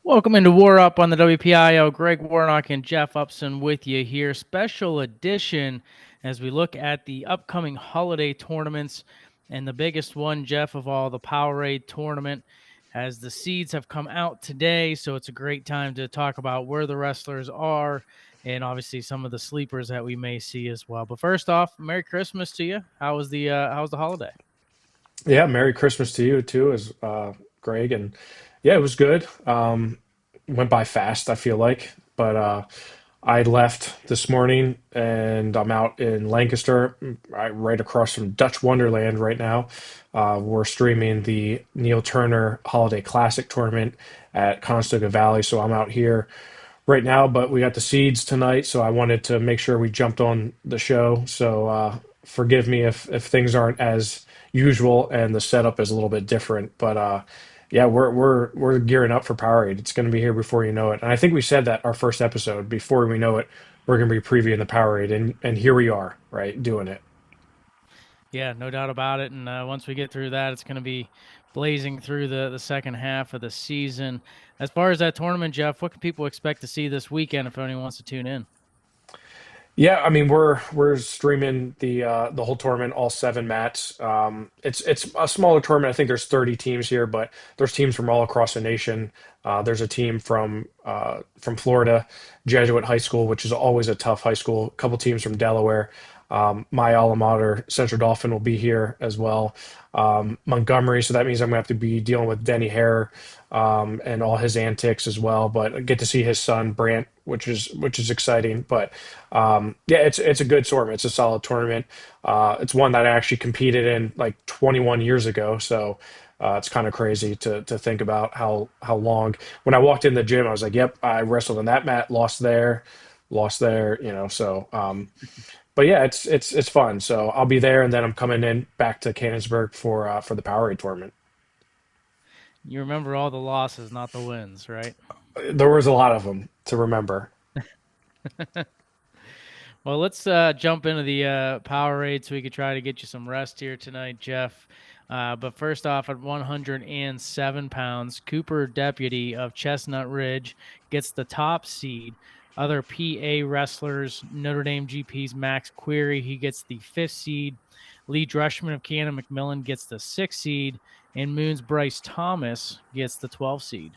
Welcome into WarUp on the WPIAL. Greg Warnock and Jeff Upson with you here. Special edition as we look at the upcoming holiday tournaments. And the biggest one, Jeff, of all, the POWERade tournament, as the seeds have come out today. So it's a great time to talk about where the wrestlers are and obviously some of the sleepers that we may see as well. But first off, Merry Christmas to you. How was the holiday? Yeah, Merry Christmas to you too, as Greg. And yeah, it was good. Went by fast, I feel like. But I left this morning and I'm out in Lancaster, right across from Dutch Wonderland right now. We're streaming the Neil Turner Holiday Classic tournament at Conestoga Valley. So I'm out here right now, but we got the seeds tonight. So I wanted to make sure we jumped on the show. So forgive me if things aren't as usual and the setup is a little bit different. But yeah, we're gearing up for Powerade. It's going to be here before you know it. And I think we said that our first episode. Before we know it, we're going to be previewing the Powerade, and here we are, right, doing it. Yeah, no doubt about it. And once we get through that, it's going to be blazing through the second half of the season. As far as that tournament, Jeff, what can people expect to see this weekend if anyone wants to tune in? Yeah, I mean we're streaming the whole tournament, all seven mats. It's a smaller tournament. I think there's 30 teams here, but there's teams from all across the nation. There's a team from Florida, Jesuit High School, which is always a tough high school. A couple teams from Delaware. My alma mater, Central Dauphin, will be here as well. Montgomery, so that means I'm gonna have to be dealing with Denny Hare and all his antics as well. But I get to see his son Brant, which is exciting. But yeah, it's a good tournament. It's a solid tournament. It's one that I actually competed in like 21 years ago. So it's kind of crazy to think about how long. When I walked in the gym, I was like, "Yep, I wrestled in that mat, lost there." So but yeah, it's fun. So I'll be there, and then I'm coming in back to Canonsburg for the Powerade tournament. You remember all the losses, not the wins, right? There was a lot of them to remember. Well, let's jump into the Powerade so we could try to get you some rest here tonight, Jeff. But first off, at 107 pounds, Cooper Deputy of Chestnut Ridge gets the top seed. Other PA wrestlers, Notre Dame GP's Max Query, he gets the fifth seed. Lee Drushman of Cannon McMillan gets the sixth seed. And Moon's Bryce Thomas gets the 12th seed.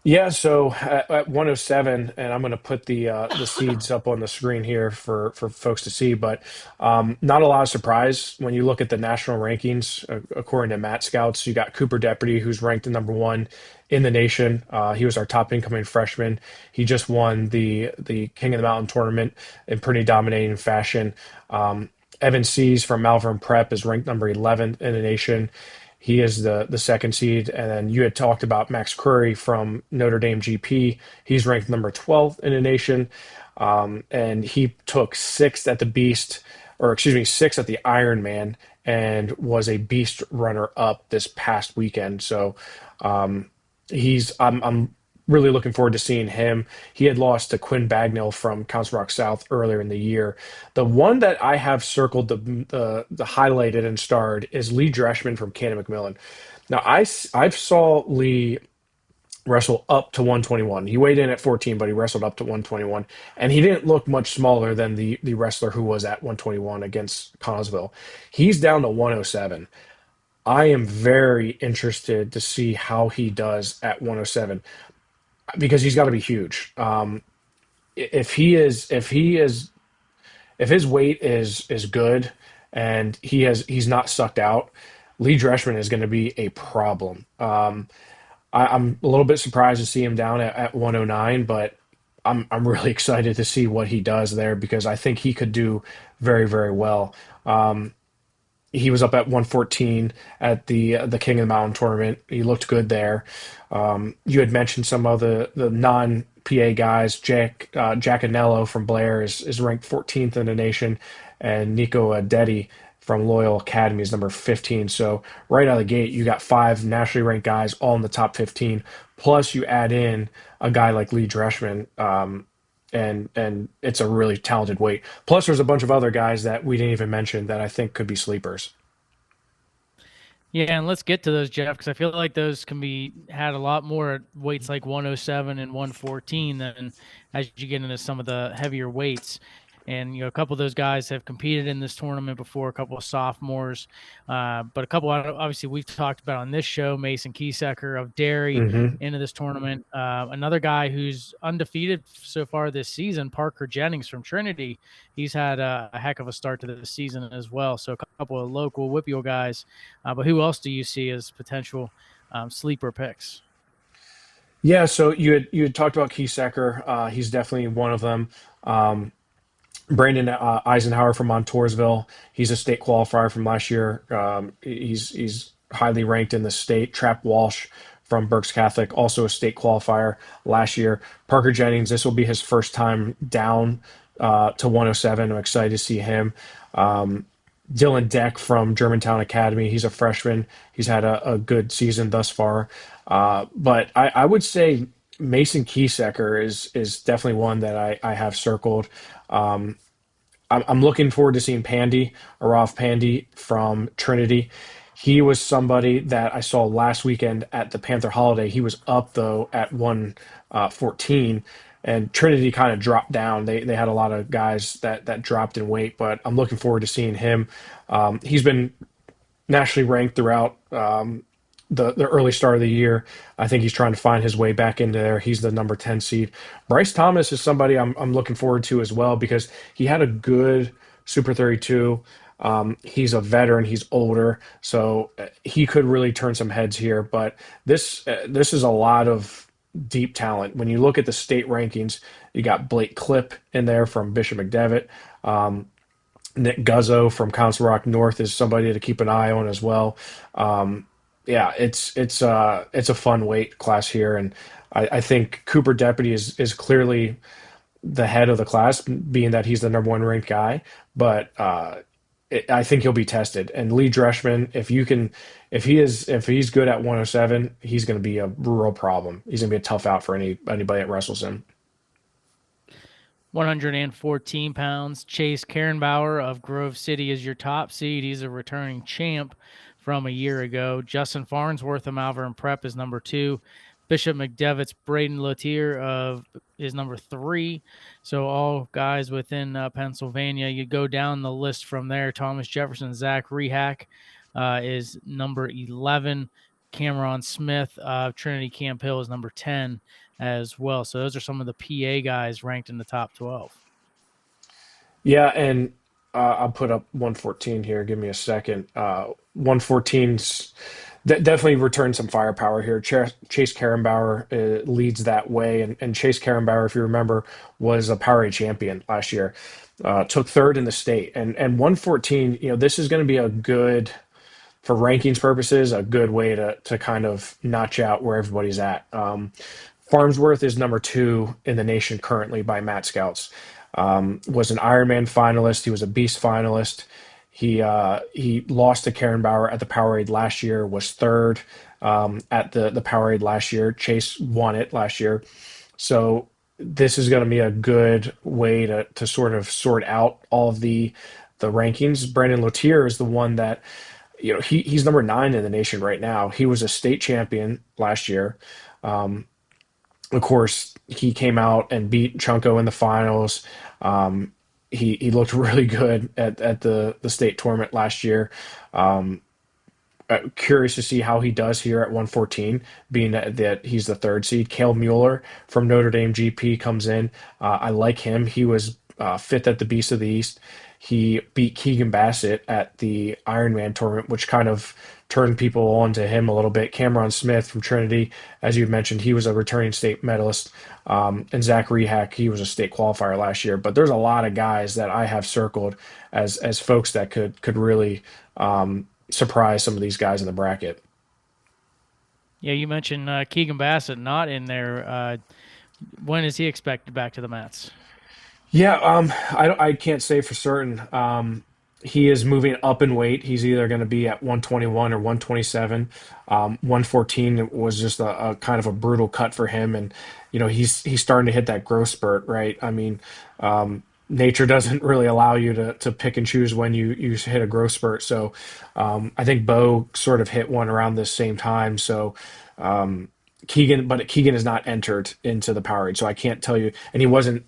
Yeah, so at 107, and I'm going to put the seeds up on the screen here for folks to see, but not a lot of surprise when you look at the national rankings. According to Matt Scouts, you got Cooper Deputy, who's ranked number one in the nation. He was our top incoming freshman. He just won the King of the Mountain tournament in pretty dominating fashion. Evan Seas from Malvern Prep is ranked number 11 in the nation. He is the second seed. And then you had talked about Max Curry from Notre Dame GP. He's ranked number 12 in the nation. And he took sixth at the Beast, or excuse me, sixth at the Ironman, and was a Beast runner up this past weekend. So I'm really looking forward to seeing him. He had lost to Quinn Bagnell from Council Rock South earlier in the year. The one that I have circled, the highlighted and starred, is Lee Dreschman from Cannon McMillan. Now I saw Lee wrestle up to 121. He weighed in at 14, but he wrestled up to 121, and he didn't look much smaller than the wrestler who was at 121 against Connellsville. He's down to 107. I am very interested to see how he does at 107 because he's got to be huge. If his weight is good and he's not sucked out, Lee Dreschman is going to be a problem. I'm a little bit surprised to see him down at 109, but I'm really excited to see what he does there because I think he could do very, very well. He was up at 114 at the King of the Mountain tournament. He looked good there. You had mentioned some of the non PA guys. Jack Anello from Blair is ranked 14th in the nation, and Nico Adetti from Loyal Academy is number 15. So right out of the gate, you got five nationally ranked guys all in the top 15. Plus, you add in a guy like Lee Dreschman, and it's a really talented weight. Plus, there's a bunch of other guys that we didn't even mention that I think could be sleepers. Yeah, and let's get to those, Jeff, because I feel like those can be had a lot more at weights like 107 and 114 than as you get into some of the heavier weights. And a couple of those guys have competed in this tournament before, a couple of sophomores, but a couple obviously we've talked about on this show, Mason Kiesecker of Derry Hmm. into this tournament. Another guy who's undefeated so far this season, Parker Jennings from Trinity. He's had a heck of a start to the season as well. So a couple of local WPIAL guys, but who else do you see as potential sleeper picks? Yeah, so you had talked about Keysecker. He's definitely one of them. Um, Brandon Eisenhower from Montoursville. He's a state qualifier from last year. He's highly ranked in the state. Trap Walsh from Berks Catholic, also a state qualifier last year. Parker Jennings, this will be his first time down to 107. I'm excited to see him. Dylan Deck from Germantown Academy. He's a freshman. He's had a good season thus far. But I would say Mason Kiesecker is definitely one that I have circled. I'm looking forward to seeing Pandy, Arav Pandy from Trinity. He was somebody that I saw last weekend at the Panther Holiday. He was up though at 114, and Trinity kind of dropped down. They had a lot of guys that dropped in weight, but I'm looking forward to seeing him. He's been nationally ranked throughout the early start of the year. I think he's trying to find his way back into there. He's the number 10 seed. Bryce Thomas is somebody I'm looking forward to as well because he had a good Super 32. He's a veteran. He's older, so he could really turn some heads here. But this is a lot of deep talent. When you look at the state rankings, you got Blake Clipp in there from Bishop McDevitt. Nick Guzzo from Council Rock North is somebody to keep an eye on as well. Um, yeah, it's a fun weight class here, and I think Cooper Deputy is clearly the head of the class, being that he's the number one ranked guy. But I think he'll be tested. And Lee Dreschman, if he's good at 107, he's going to be a real problem. He's going to be a tough out for anybody that wrestles him. 114 pounds. Chase Karenbauer of Grove City is your top seed. He's a returning champ from a year ago. Justin Farnsworth of Malvern Prep is number 2. Bishop McDevitt's Braden Latier is number 3. So all guys within Pennsylvania. You go down the list from there. Thomas Jefferson, Zach Rehack is number 11. Cameron Smith of Trinity Camp Hill is number 10 as well. So those are some of the PA guys ranked in the top 12. Yeah, and I'll put up 114 here. Give me a second. 114's definitely returned some firepower here. Chase Karenbauer leads that way, and Chase Karenbauer, if you remember, was a POWERade champion last year. Took third in the state, and 114. This is going to be a good, for rankings purposes, a good way to kind of notch out where everybody's at. Farnsworth is number 2 in the nation currently by Matt Scouts. Was an Ironman finalist. He was a Beast finalist. He lost to Karen Bauer at the POWERade last year. Was third at the POWERade last year. Chase won it last year. So this is going to be a good way to sort of sort out all of the rankings. Brandon Latier is the one that he's number 9 in the nation right now. He was a state champion last year. Of course, he came out and beat Chunko in the finals. He looked really good at the state tournament last year. Curious to see how he does here at 114, being that he's the 3rd seed. Cale Mueller from Notre Dame GP comes in. I like him. He was 5th at the Beast of the East. He beat Keegan Bassett at the Ironman tournament, which kind of turned people on to him a little bit. Cameron Smith from Trinity, as you mentioned, he was a returning state medalist. And Zach Rehack, he was a state qualifier last year. But there's a lot of guys that I have circled as folks that could really surprise some of these guys in the bracket. Yeah, you mentioned Keegan Bassett not in there. When is he expected back to the mats? Yeah, I can't say for certain. He is moving up in weight. He's either going to be at 121 or 127. 114 was just a kind of a brutal cut for him, and he's starting to hit that growth spurt, right? I mean, nature doesn't really allow you to pick and choose when you hit a growth spurt. So I think Bo sort of hit one around this same time. So um, Keegan has not entered into the Powerade, so I can't tell you. And he wasn't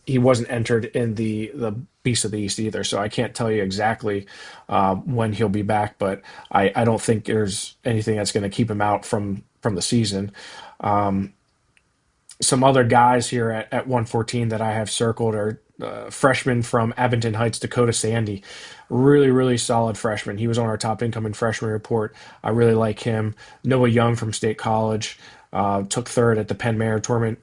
entered in the Beast of the East either, so I can't tell you exactly when he'll be back. But I don't think there's anything that's going to keep him out from the season. Some other guys here at 114 that I have circled are freshmen from Abington Heights, Dakota Sandy. Really, really solid freshman. He was on our top incoming freshman report. I really like him. Noah Young from State College took third at the Penn Mayor tournament,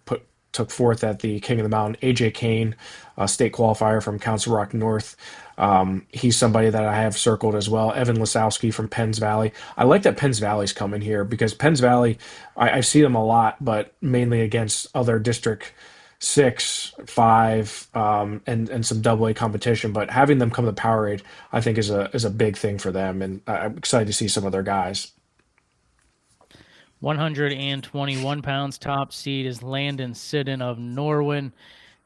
took fourth at the King of the Mountain. AJ Kane, a state qualifier from Council Rock North. He's somebody that I have circled as well. Evan Lisowski from Penns Valley. I like that Penns Valley's coming here because Penns Valley, I see them a lot, but mainly against other District 6, 5, and some double A competition. But having them come to Powerade, I think is a big thing for them, and I'm excited to see some of their guys. 121 pounds. Top seed is Landon Sidden of Norwin,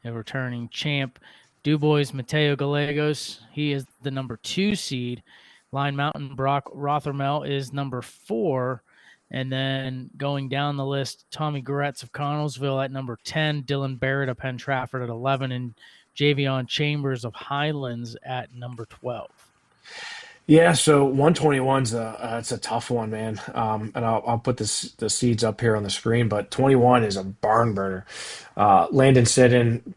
a returning champ. Dubois Mateo Gallegos, he is the number 2 seed. Line Mountain Brock Rothermel is number 4. And then going down the list, Tommy Goretz of Connellsville at number 10, Dylan Barrett of Penn Trafford at 11, and Javion Chambers of Highlands at number 12. Yeah, so 121's it's a tough one, man. And I'll put the seeds up here on the screen, but 21 is a barn burner. Landon Sidden,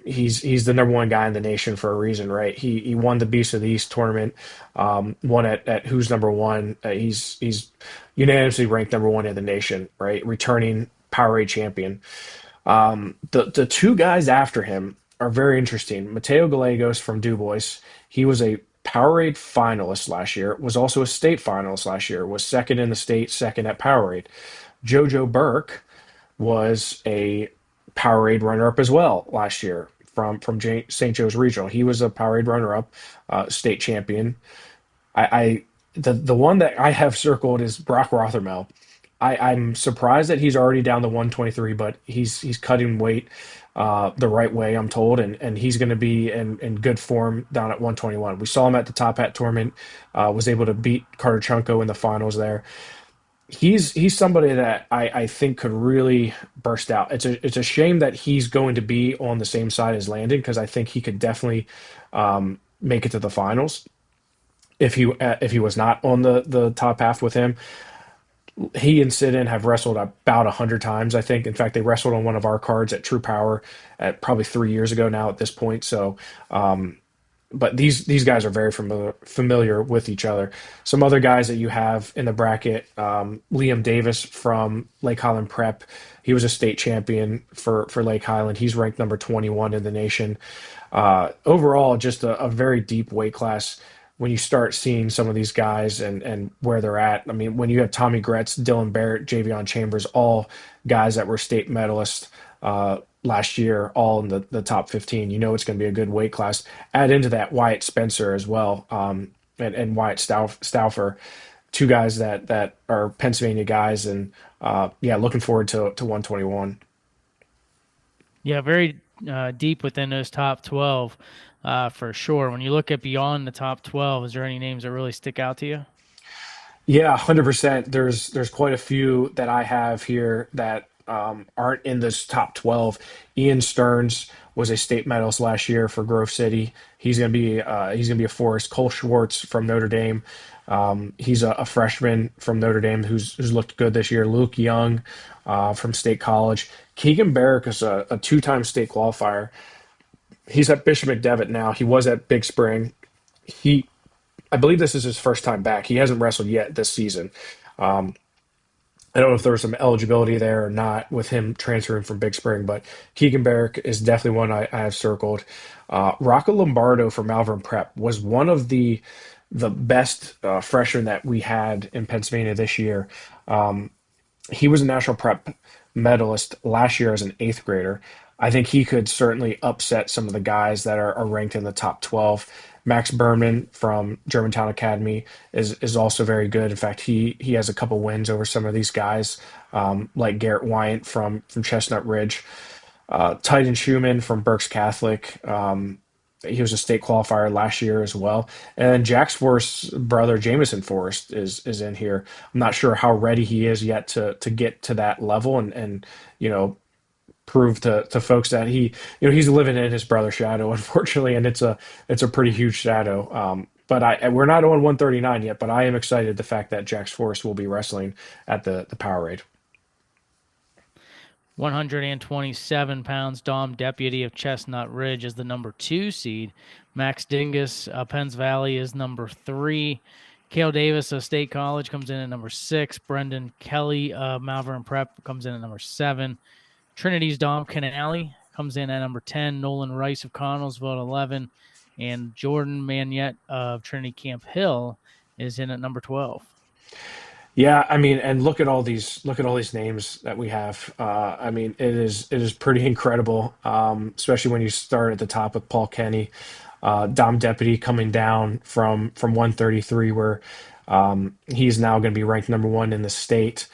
he's the number one guy in the nation for a reason, right? He won the Beast of the East tournament, won at Who's Number One. He's unanimously ranked number one in the nation, right? Returning Powerade champion. The two guys after him are very interesting. Mateo Gallegos from Dubois. He was a Powerade finalist last year. Was also a state finalist last year. Was second in the state, second at Powerade. JoJo Burke was a Powerade runner-up as well last year from St. Joe's Regional. He was a Powerade runner-up, state champion. I the one that I have circled is Brock Rothermel. I'm surprised that he's already down to 123, but he's cutting weight the right way, I'm told, and he's going to be in good form down at 121. We saw him at the Top Hat tournament, was able to beat Carter Chunko in the finals there. He's somebody that I think could really burst out. It's a shame that he's going to be on the same side as Landon because I think he could definitely make it to the finals if he was not on the top half with him. He and Sidon have wrestled about 100 times, I think. In fact, they wrestled on one of our cards at True Power at probably 3 years ago now at this point. So, but these guys are very familiar with each other. Some other guys that you have in the bracket, Liam Davis from Lake Highland Prep. He was a state champion for Lake Highland. He's ranked number 21 in the nation. Overall, just a very deep weight class when you start seeing some of these guys and where they're at. I mean, when you have Tommy Gretz, Dylan Barrett, Javion Chambers, all guys that were state medalists last year, all in the top 15, you know it's going to be a good weight class. Add into that Wyatt Spencer as well, and Wyatt Stauffer, two guys that are Pennsylvania guys, and yeah, looking forward to 121. Yeah, very deep within those top 12 for sure. When you look at beyond the top 12, is there any names that really stick out to you? Yeah, 100%. There's quite a few that I have here that aren't in this top 12. Ian Stearns was a state medalist last year for Grove City. He's gonna be a force. Cole Schwartz from Notre Dame. He's a freshman from Notre Dame who's looked good this year. Luke Young from State College. Keegan Barrick is a two-time state qualifier. He's at Bishop McDevitt now. He was at Big Spring. He I believe this is his first time back. He hasn't wrestled yet this season. I don't know if there was some eligibility there or not with him transferring from Big Spring, but Keegan Barrick is definitely one I have circled. Rocco Lombardo from Malvern Prep was one of the best freshmen that we had in Pennsylvania this year. He was a national prep medalist last year as an eighth grader. I think he could certainly upset some of the guys that are ranked in the top 12. Max Berman from Germantown Academy is also very good. In fact, he has a couple wins over some of these guys, like Garrett Wyant from Chestnut Ridge, Titan Schumann from Berks Catholic, he was a state qualifier last year as well. And Jack's Forrest's brother, Jamison Forrest, is in here. I'm not sure how ready he is yet to get to that level and you know prove to folks that he's living in his brother's shadow, unfortunately, and it's a pretty huge shadow. But we're not on 139 yet, but I am excited the fact that Jax Forrest will be wrestling at the POWERade. 127 pounds, Dom Deputy of Chestnut Ridge is the number 2 seed. Max Dingus, Penns Valley, is number 3. Cale Davis of State College comes in at number 6. Brendan Kelly of Malvern Prep comes in at number 7. Trinity's Dom Canale comes in at number 10. Nolan Rice of Connellsville at 11. And Jordan Manette of Trinity Camp Hill is in at number 12. Yeah, I mean, and look at all these names that we have. I mean, it is pretty incredible, especially when you start at the top with Paul Kenny, Dom Deputy coming down from 133, where he's now going to be ranked number one in the state.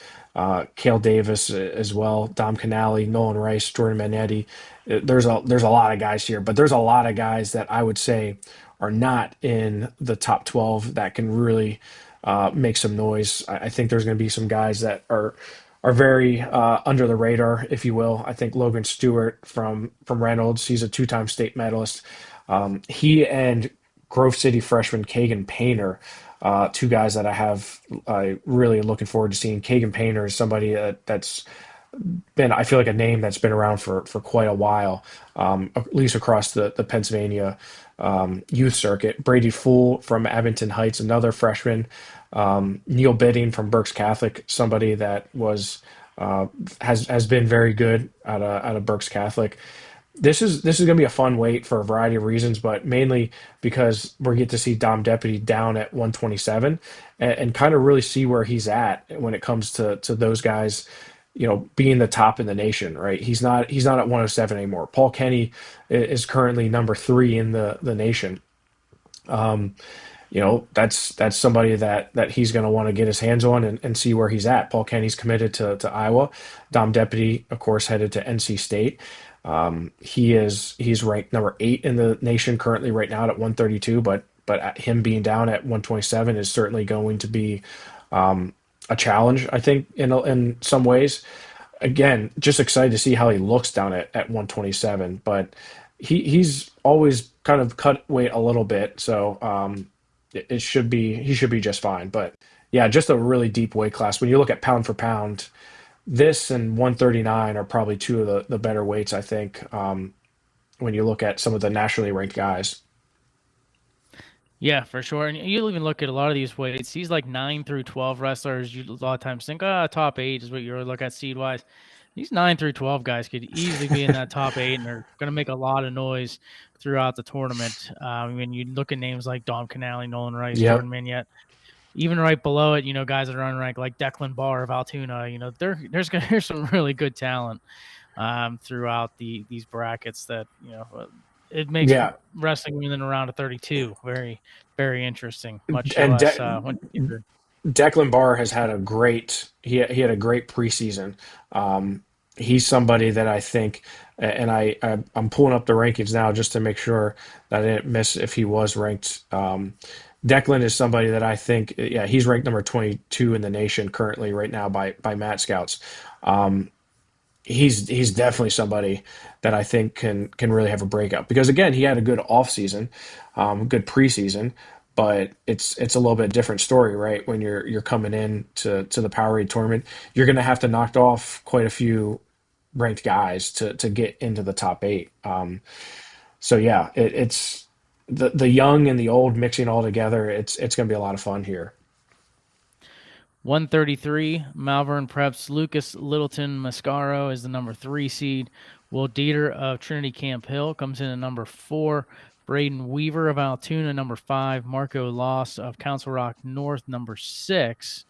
Cale Davis as well, Dom Canale, Nolan Rice, Jordan Manetti. There's a lot of guys here, but there's a lot of guys that I would say are not in the top 12 that can really make some noise. I think there's going to be some guys that are very under the radar, if you will. I think Logan Stewart from Reynolds, he's a two-time state medalist. He and Grove City freshman Kagan Painter, two guys that I really looking forward to seeing. Kagan Painter is somebody that's been, I feel like, a name that's been around for quite a while, at least across the Pennsylvania youth circuit. Brady Fool from Abington Heights, another freshman. Neil Bidding from Berks Catholic, somebody that has been very good out of Berks Catholic. This is going to be a fun wait for a variety of reasons, but mainly because we get to see Dom Deputy down at 127 and kind of really see where he's at when it comes to those guys, being the top in the nation, right? He's not at 107 anymore. Paul Kenny is currently number 3 in the nation. That's somebody that he's going to want to get his hands on and see where he's at. Paul Kenny's committed to Iowa. Dom Deputy, of course, headed to NC State. He's ranked number 8 in the nation currently right now at 132, but him being down at 127 is certainly going to be a challenge, I think, in some ways. Again, just excited to see how he looks down at 127, but he's always kind of cut weight a little bit, so he should be just fine. But yeah, just a really deep weight class. When you look at pound for pound, this and 139 are probably two of the better weights, I think, when you look at some of the nationally ranked guys. Yeah, for sure. And you even look at a lot of these weights. These like 9 through 12 wrestlers, you a lot of times think, top 8 is what you look at seed wise. These 9 through 12 guys could easily be in that top 8, and they're going to make a lot of noise throughout the tournament. I mean, you look at names like Dom Canale, Nolan Rice, Yep. Jordan Manette. Even right below it, guys that are unranked like Declan Barr of Altoona. There's some really good talent throughout these brackets that it makes Yeah. wrestling in and around a 32 very, very interesting. Much And less once you get to. Declan Barr has had he had a great preseason. He's somebody that I think, and I'm pulling up the rankings now just to make sure that I didn't miss if he was ranked. Declan is somebody that I think, yeah, he's ranked number 22 in the nation currently right now by Matt Scouts. He's definitely somebody that I think can really have a breakout because again he had a good off season, good preseason, but it's a little bit different story, right? When you're coming in to the POWERade tournament, you're going to have to knock off quite a few ranked guys to get into the top 8. So yeah, it's the young and the old mixing all together. It's going to be a lot of fun here. 133, Malvern Preps Lucas Littleton Mascaro is the number 3 seed. Will Dieter of Trinity Camp Hill comes in at number 4. Braden Weaver of Altoona, number 5. Marco Loss of Council Rock North, number 6.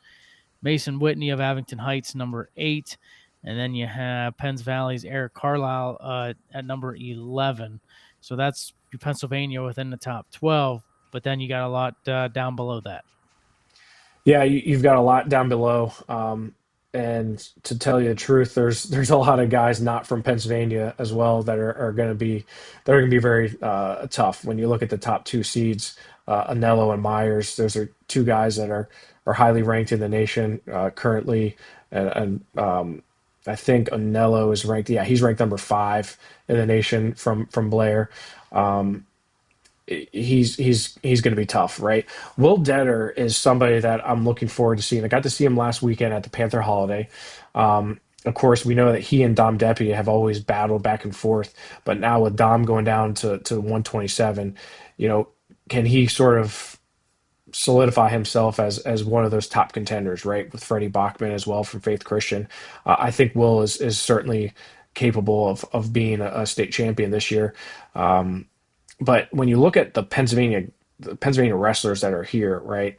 Mason Whitney of Abington Heights, number 8. And then you have Penns Valley's Eric Carlisle at number 11. So that's Pennsylvania within the top 12. But then you got a lot down below that. Yeah, you've got a lot down below. And to tell you the truth, there's a lot of guys not from Pennsylvania as well that are going to be very tough. When you look at the top two seeds, Anello and Myers, those are two guys that are highly ranked in the nation currently, and I think Anello is ranked. Yeah, he's ranked number 5 in the nation from Blair. Um, he's going to be tough, right? Will Detter is somebody that I'm looking forward to seeing. I got to see him last weekend at the Panther Holiday. Of course, we know that he and Dom Deputy have always battled back and forth, but now with Dom going down to 127, you know, can he sort of solidify himself as one of those top contenders, right? With Freddie Bachman as well from Faith Christian, I think Will is certainly capable of being a state champion this year. But when you look at the Pennsylvania wrestlers that are here, right,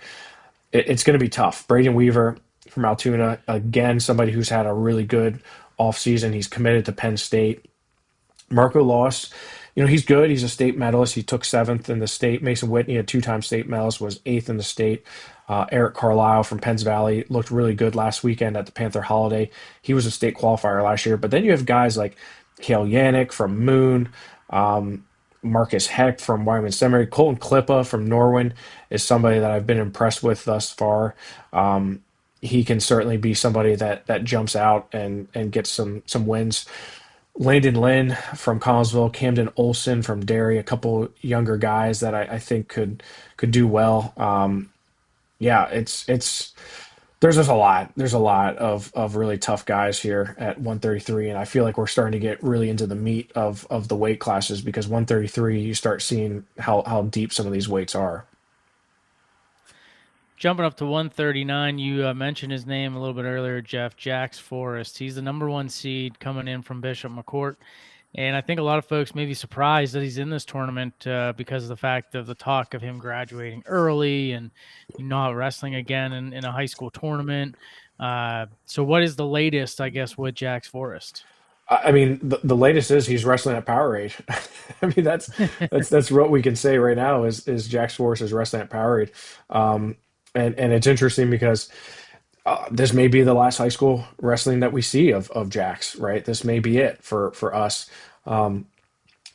it's going to be tough. Braden Weaver from Altoona, again, somebody who's had a really good offseason. He's committed to Penn State. Marco Loss, he's good. He's a state medalist. He took 7th in the state. Mason Whitney, a 2-time state medalist, was 8th in the state. Eric Carlisle from Penns Valley looked really good last weekend at the Panther Holiday. He was a state qualifier last year. But then you have guys like Kale Yannick from Moon, Marcus Heck from Wyoming Seminary. Colton Klippa from Norwin is somebody that I've been impressed with thus far. He can certainly be somebody that jumps out and gets some wins. Landon Lynn from Collinsville, Camden Olson from Derry, a couple younger guys that I think could do well. Yeah, it's there's just a lot. There's a lot of really tough guys here at 133, and I feel like we're starting to get really into the meat of the weight classes because 133, you start seeing how deep some of these weights are. Jumping up to 139, you mentioned his name a little bit earlier, Jeff. Jax Forrest. He's the number 1 seed coming in from Bishop McCourt. And I think a lot of folks may be surprised that he's in this tournament because of the fact of the talk of him graduating early and not wrestling again in a high school tournament. So what is the latest, I guess, with Jax Forrest? I mean, the latest is he's wrestling at POWERade. I mean, that's what we can say right now is Jax Forrest is wrestling at POWERade. And it's interesting because this may be the last high school wrestling that we see of Jax, right? This may be it for us,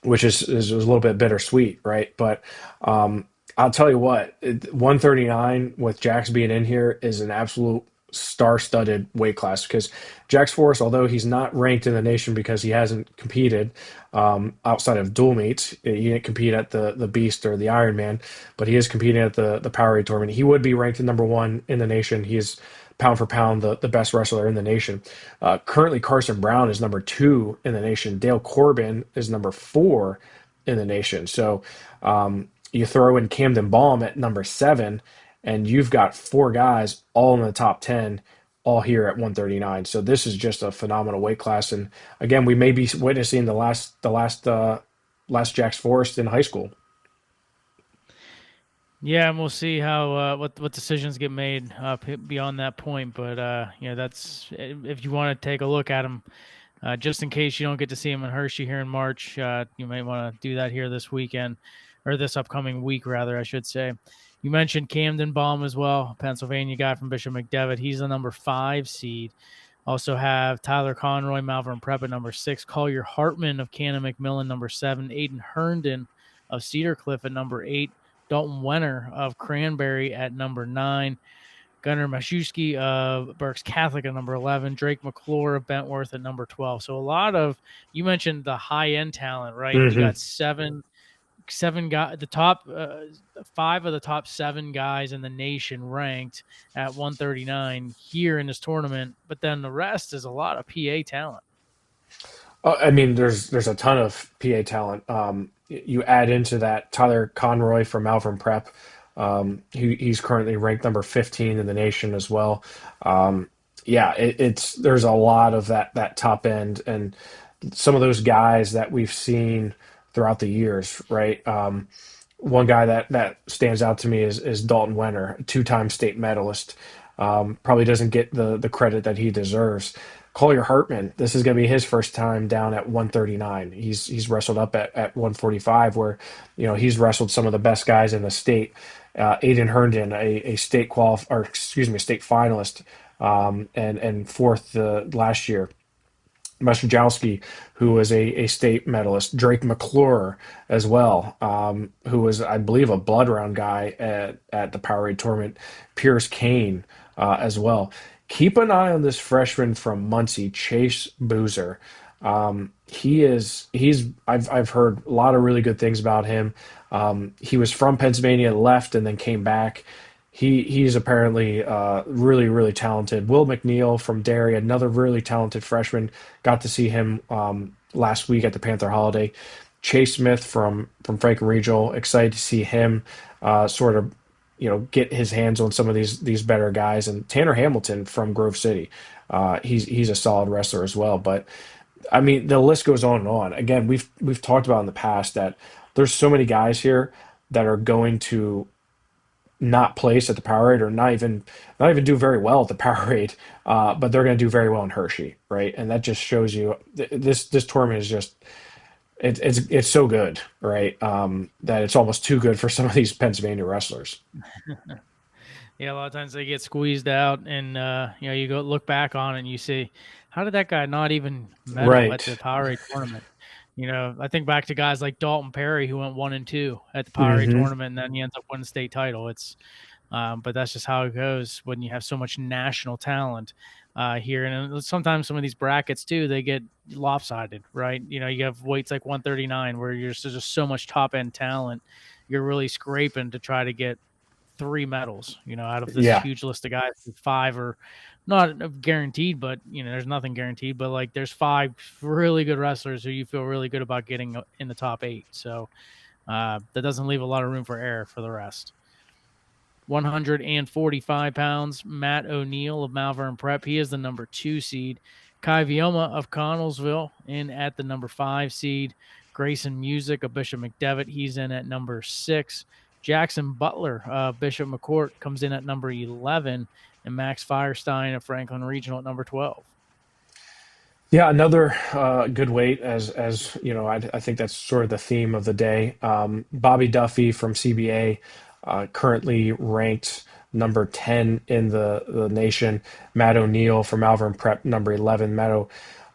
which is a little bit bittersweet, right? But I'll tell you what, 139 with Jax being in here is an absolute star-studded weight class because Jax Forrest, although he's not ranked in the nation because he hasn't competed outside of dual meets, he didn't compete at the Beast or the Ironman, but he is competing at the POWERade tournament. He would be ranked number 1 in the nation. He is pound for pound the best wrestler in the nation. Currently, Carson Brown is number 2 in the nation. Dale Corbin is number 4 in the nation. So you throw in Camden Baum at number 7, and you've got 4 guys all in the top 10, all here at 139. So this is just a phenomenal weight class. And again, we may be witnessing the last Jax Forrest in high school. Yeah, and we'll see how what decisions get made beyond that point. But that's if you want to take a look at him, just in case you don't get to see him in Hershey here in March, you may want to do that here this weekend, or this upcoming week, rather, I should say. You mentioned Camden Baum as well, Pennsylvania guy from Bishop McDevitt. He's the number 5 seed. Also have Tyler Conroy, Malvern Prep at number 6. Collier Hartman of Cannon McMillan, number 7. Aiden Herndon of Cedar Cliff at number 8. Dalton Wenner of Cranberry at number 9. Gunnar Maszewski of Berks Catholic at number 11. Drake McClure of Bentworth at number 12. So a lot of, you mentioned the high-end talent, right? Mm-hmm. You got seven guys, the top 5 of the top 7 guys in the nation ranked at 139 here in this tournament, but then the rest is a lot of PA talent. I mean, there's a ton of PA talent. You add into that Tyler Conroy from Malvern Prep. He's currently ranked number 15 in the nation as well. Yeah, there's a lot of that top end and some of those guys that we've seen throughout the years, right? One guy that stands out to me is Dalton Wenner, a 2-time state medalist. Probably doesn't get the credit that he deserves. Collier Hartman, this is going to be his first time down at 139. He's wrestled up at 145, where he's wrestled some of the best guys in the state. Aiden Herndon, a state finalist and fourth last year. Mastrojowski, who was a state medalist, Drake McClure as well, who was, I believe, a blood round guy at the Powerade tournament, Pierce Kane as well. Keep an eye on this freshman from Muncie, Chase Boozer. I've heard a lot of really good things about him. He was from Pennsylvania, left, and then came back. He's apparently really really talented. Will McNeil from Derry, another really talented freshman. Got to see him last week at the Panther Holiday. Chase Smith from Franklin Regional, excited to see him sort of get his hands on some of these better guys. And Tanner Hamilton from Grove City, he's a solid wrestler as well. But I mean, the list goes on and on. Again, we've talked about in the past that there's so many guys here that are going to not place at the Powerade or not even do very well at the Powerade, but they're going to do very well in Hershey, right? And that just shows you this tournament is just it's so good, right? That it's almost too good for some of these Pennsylvania wrestlers. Yeah, a lot of times they get squeezed out, and you go look back on it and you see, how did that guy not even medal at the Right. Powerade tournament? I think back to guys like Dalton Perry who went 1-2 at the Powerade Hmm. tournament, and then he ends up winning the state title. But that's just how it goes when you have so much national talent here. And sometimes some of these brackets too, they get lopsided, right? You have weights like 139 where you're just so much top end talent. You're really scraping to try to get three medals, out of this Yeah. huge list of guys. Five are not guaranteed, but there's nothing guaranteed. But like, there's five really good wrestlers who you feel really good about getting in the top eight. So that doesn't leave a lot of room for error for the rest. 145 pounds, Matt O'Neill of Malvern Prep. He is the number 2 seed. Kai Vioma of Connellsville in at the number 5 seed. Grayson Music of Bishop McDevitt, he's in at number 6. Jackson Butler of Bishop McCourt comes in at number 11. And Max Firestein of Franklin Regional at number 12. Yeah, another good weight as you know. I think that's sort of the theme of the day. Bobby Duffy from CBA, currently ranked number 10 in the nation. Matt O'Neill from Malvern Prep, number 11.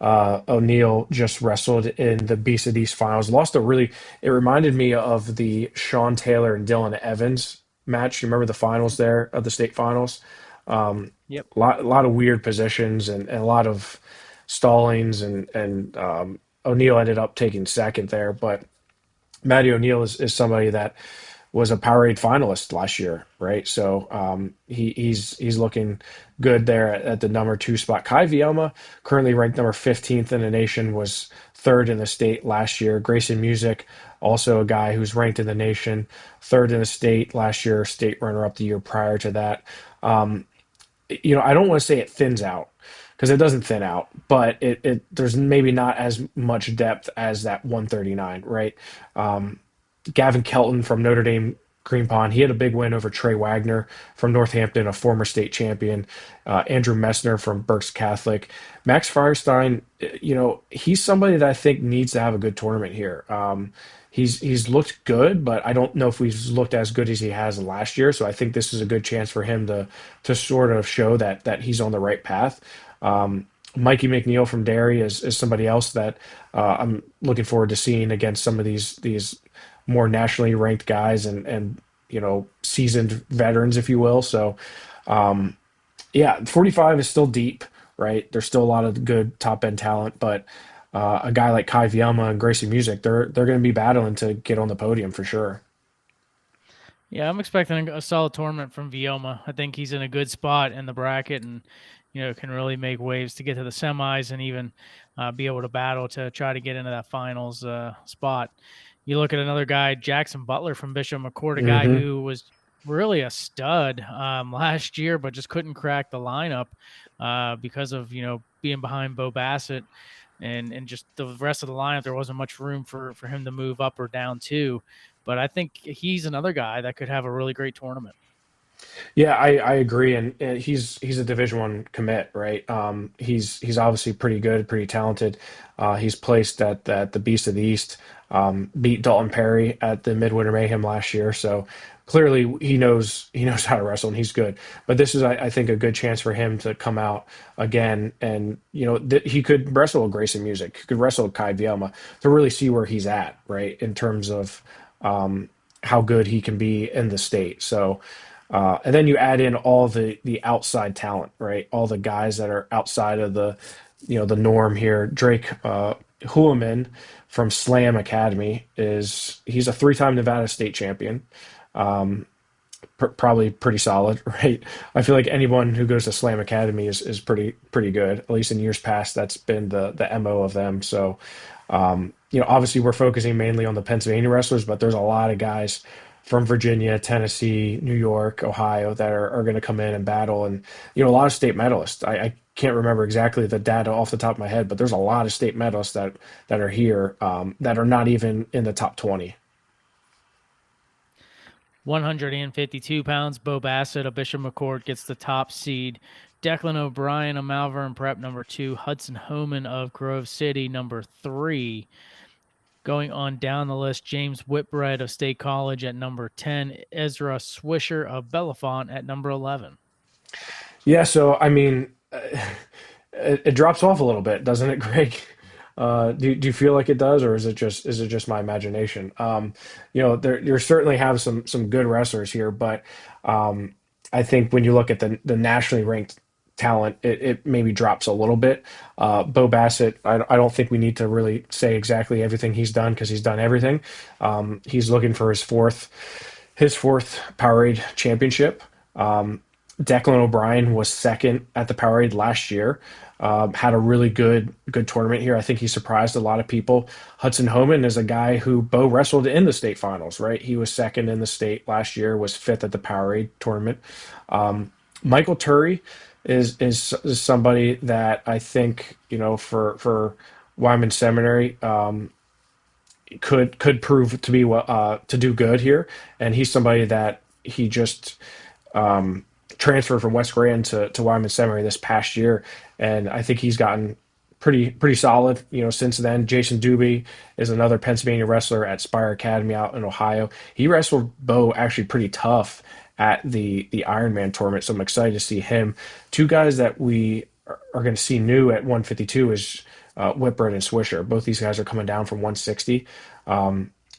O'Neill just wrestled in the Beast of East finals. Lost a really. It reminded me of the Sean Taylor and Dylan Evans match. You remember the finals there of the state finals? Yep. A lot of weird positions and a lot of stallings and O'Neill ended up taking second there. But Matty O'Neill is somebody that was a Powerade finalist last year, right? So he's looking good there at the number 2 spot. Kai Vioma, currently ranked number 15th in the nation, was third in the state last year. Grayson Music, also a guy who's ranked in the nation, third in the state last year, state runner up the year prior to that. I don't want to say it thins out because it doesn't thin out, but it there's maybe not as much depth as that 139, right? Gavin Kelton from Notre Dame Green Pond, he had a big win over Trey Wagner from Northampton, a former state champion. Andrew Messner from Berks Catholic. Max Firestein, he's somebody that I think needs to have a good tournament here. He's looked good, but I don't know if he's looked as good as he has last year. So I think this is a good chance for him to sort of show that he's on the right path. Mikey McNeil from Derry is somebody else that I'm looking forward to seeing against some of these more nationally ranked guys and seasoned veterans, if you will. So yeah, 45 is still deep, right? There's still a lot of good top end talent, but a guy like Kai Viema and Gracie Music, they're going to be battling to get on the podium for sure. Yeah, I'm expecting a solid tournament from Vioma. I think he's in a good spot in the bracket, and can really make waves to get to the semis and even be able to battle to try to get into that finals spot. You look at another guy, Jackson Butler from Bishop McCourt, a guy Hmm. who was really a stud last year, but just couldn't crack the lineup because of being behind Bo Bassett and just the rest of the lineup. There wasn't much room for him to move up or down too. But I think he's another guy that could have a really great tournament. Yeah, I agree, and he's a Division I commit, right? He's obviously pretty good, pretty talented. He's placed at the Beast of the East, beat Dalton Perry at the Midwinter Mayhem last year, so clearly he knows how to wrestle and he's good. But this is, I think, a good chance for him to come out again, and he could wrestle with Grayson Music, he could wrestle with Kai Vielma to really see where he's at, right, in terms of how good he can be in the state. So. And then you add in all the outside talent, right? All the guys that are outside of the norm here. Drake Hulaman from Slam Academy he's a three-time Nevada state champion. Probably pretty solid, right? I feel like anyone who goes to Slam Academy is pretty good. At least in years past, that's been the MO of them. So, obviously we're focusing mainly on the Pennsylvania wrestlers, but there's a lot of guys from Virginia, Tennessee, New York, Ohio that are going to come in and battle, and a lot of state medalists. I can't remember exactly the data off the top of my head, but there's a lot of state medalists that are here that are not even in the top 20. 152 pounds, Bo Bassett of Bishop McCord gets the top seed. Declan O'Brien of Malvern Prep, number 2. Hudson Homan of Grove City, number 3. Going on down the list, James Whitbread of State College at number 10. Ezra Swisher of Bellefonte at number 11. Yeah, so I mean, it drops off a little bit, doesn't it, Greg? Do you feel like it does, or is it just my imagination? There you certainly have some good wrestlers here, but I think when you look at the nationally ranked talent, it maybe drops a little bit. Bo Bassett, I don't think we need to really say exactly everything he's done because he's done everything. He's looking for his fourth POWERade championship. Declan O'Brien was second at the POWERade last year. Had a really good tournament here. I think he surprised a lot of people. Hudson Homan is a guy who Bo wrestled in the state finals, right? He was second in the state last year, was fifth at the POWERade tournament. Michael Turry is somebody that I think for Wyman Seminary could prove to be to do good here, and he's somebody that he just transferred from West Grand to Wyman Seminary this past year, and I think he's gotten pretty solid. Since then, Jason Doobie is another Pennsylvania wrestler at Spire Academy out in Ohio. He wrestled Bo actually pretty tough at the Ironman tournament, so I'm excited to see him. Two guys that we are going to see new at 152 is Whitbread and Swisher. Both these guys are coming down from 160.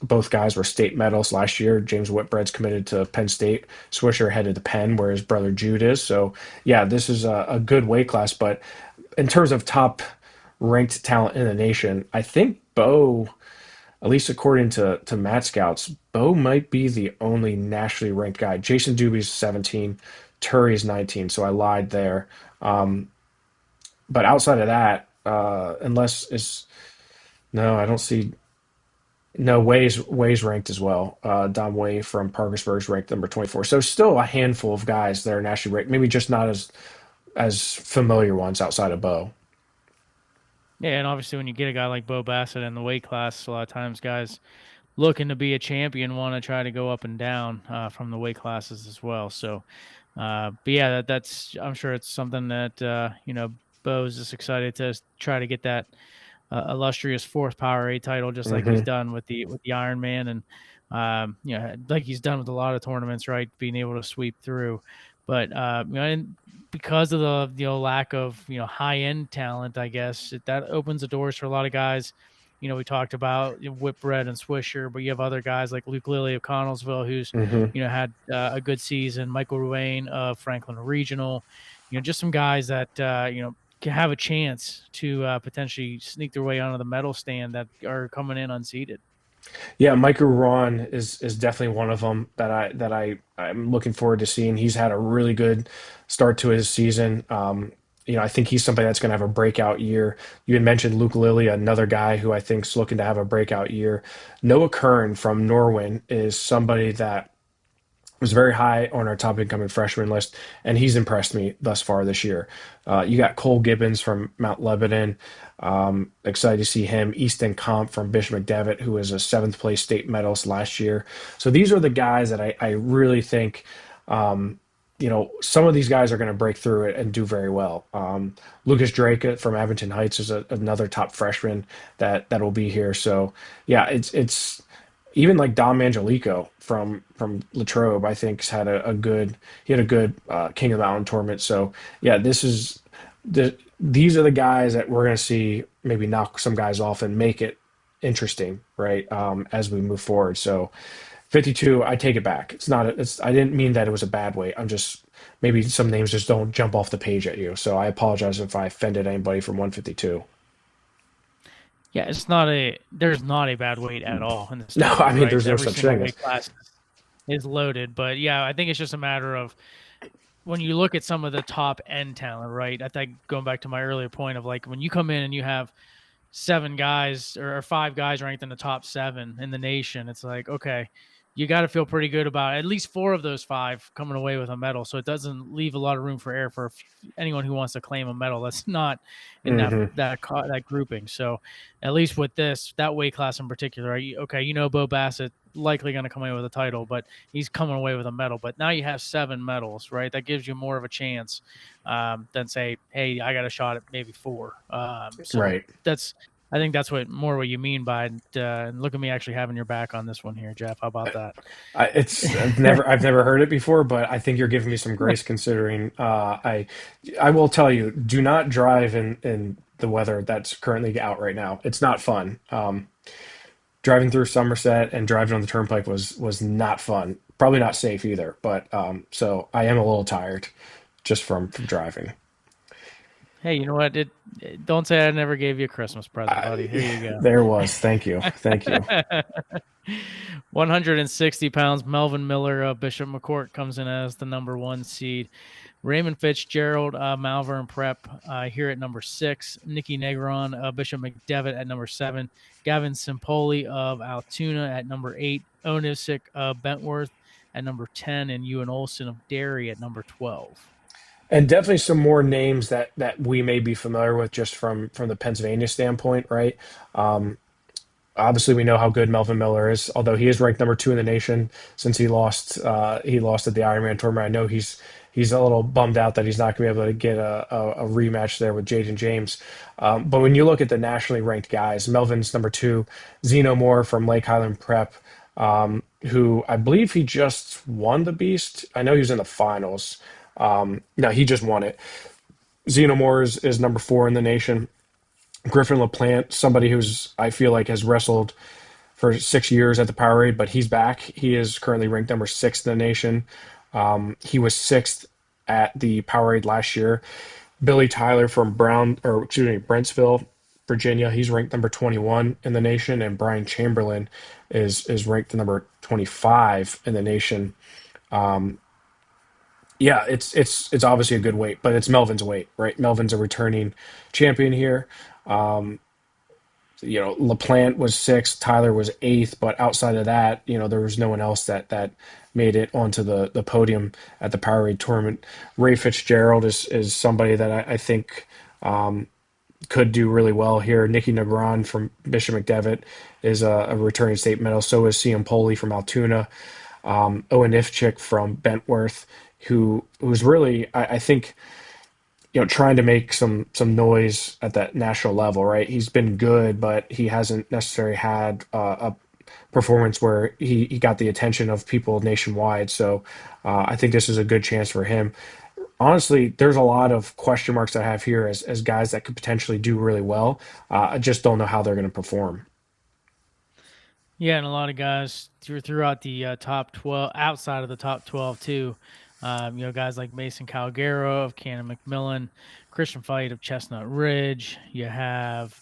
Both guys were state medals last year. James Whitbread's committed to Penn State. Swisher headed to Penn, where his brother Jude is. So, yeah, this is a good weight class. But in terms of top ranked talent in the nation, I think Bo, at least according to Matt Scouts, Bo might be the only nationally ranked guy. Jason Doobie's 17, Turry's 19, so I lied there. But outside of that, unless it's no, I don't see. No, Way's ranked as well. Dom Way from Parkersburg's ranked number 24. So still a handful of guys that are nationally ranked, maybe just not as familiar ones outside of Bo. Yeah, and obviously when you get a guy like Bo Bassett in the weight class, a lot of times guys looking to be a champion want to try to go up and down from the weight classes as well. So, but yeah, that's I'm sure it's something that Bo's just excited to try to get that illustrious fourth POWERade title, just like he's Hmm. done with the Iron Man, and like he's done with a lot of tournaments, right? Being able to sweep through, but and because of the lack of high end talent, I guess that opens the doors for a lot of guys. We talked about Whitbread and Swisher, but you have other guys like Luke Lilly of Connellsville, who's Hmm. had a good season. Michael Ruane of Franklin Regional, just some guys that can have a chance to potentially sneak their way onto the medal stand that are coming in unseeded. Yeah, Micah Ron is definitely one of them that I'm looking forward to seeing. He's had a really good start to his season. I think he's somebody that's going to have a breakout year. You had mentioned Luke Lilly, another guy who I think's looking to have a breakout year. Noah Kern from Norwin is somebody that was very high on our top incoming freshman list, and he's impressed me thus far this year. You got Cole Gibbons from Mount Lebanon. Excited to see him. Easton Comp from Bishop McDevitt, who was a seventh place state medalist last year. So these are the guys that I really think some of these guys are going to break through it and do very well. Lucas Drake from Abington Heights is another top freshman that will be here. So yeah, it's even like Dom Angelico from Latrobe. I think has had he had a good King of the Mountain tournament. So yeah, these are the guys that we're going to see maybe knock some guys off and make it interesting, right? As we move forward. So 52, I take it back. I didn't mean that it was a bad weight. I'm just, maybe some names just don't jump off the page at you. So I apologize if I offended anybody from 152. Yeah, there's not a bad weight at all in this No, I tournament, mean, right? there's no Every such single thing as, weight class is loaded, but yeah, I think it's just a matter of when you look at some of the top end talent, right? I think going back to my earlier point of like when you come in and you have seven guys or five guys ranked in the top seven in the nation, it's like, okay, you got to feel pretty good about at least four of those five coming away with a medal. So it doesn't leave a lot of room for error for anyone who wants to claim a medal that's not in hmm that grouping. So at least with that weight class in particular, okay, Bo Bassett likely going to come away with a title, but he's coming away with a medal. But now you have seven medals, right? That gives you more of a chance than say, hey, I got a shot at maybe four. So right. I think that's what you mean by and look at me actually having your back on this one here, Jeff. How about that? I've never heard it before, but I think you're giving me some grace considering, I will tell you, do not drive in the weather that's currently out right now. It's not fun. Driving through Somerset and driving on the turnpike was not fun. Probably not safe either. But so I am a little tired just from driving. Hey, you know what? Don't say I never gave you a Christmas present, buddy. Here I, you go. there was. Thank you. Thank you. 160 pounds. Melvin Miller of Bishop McCourt comes in as the number one seed. Raymond Fitzgerald, Malvern Prep, here at number 6. Nikki Negron, Bishop McDevitt at number 7. Gavin Simpoli of Altoona at number 8. Onisic of Bentworth at number 10. And Ewan Olson of Derry at number 12. And definitely some more names that we may be familiar with just from the Pennsylvania standpoint, right? Obviously, we know how good Melvin Miller is, although he is ranked number 2 in the nation since he lost at the Ironman tournament. I know he's a little bummed out that he's not going to be able to get a rematch there with Jaden James. But when you look at the nationally ranked guys, Melvin's number 2, Zeno Moore from Lake Highland Prep, who I believe he just won the Beast. I know he was in the finals. No, he just won it. Zeno Moore is number 4 in the nation. Griffin LaPlante, somebody who's I feel like has wrestled for 6 years at the POWERade, but he's back. He is currently ranked number 6 in the nation. He was 6th at the POWERade last year. Billy Tyler from Brentsville, Virginia. He's ranked number 21 in the nation, and Brian Chamberlain is ranked number 25 in the nation. Yeah, it's obviously a good weight, but it's Melvin's weight, right? Melvin's a returning champion here. Um, LaPlante was 6th, Tyler was 8th, but outside of that, there was no one else that made it onto the podium at the Powerade tournament. Ray Fitzgerald is somebody that I think could do really well here. Nikki Negron from Bishop McDevitt is a returning state medal. So is CM Poli from Altoona. Owen Ifchik from Bentworth, who's really, I think, trying to make some noise at that national level, right? He's been good, but he hasn't necessarily had a performance where he got the attention of people nationwide. So I think this is a good chance for him. Honestly, there's a lot of question marks that I have here as guys that could potentially do really well. I just don't know how they're going to perform. Yeah, and a lot of guys throughout the top 12, outside of the top 12 too. Guys like Mason Calgaro of Cannon McMillan, Christian Fight of Chestnut Ridge. You have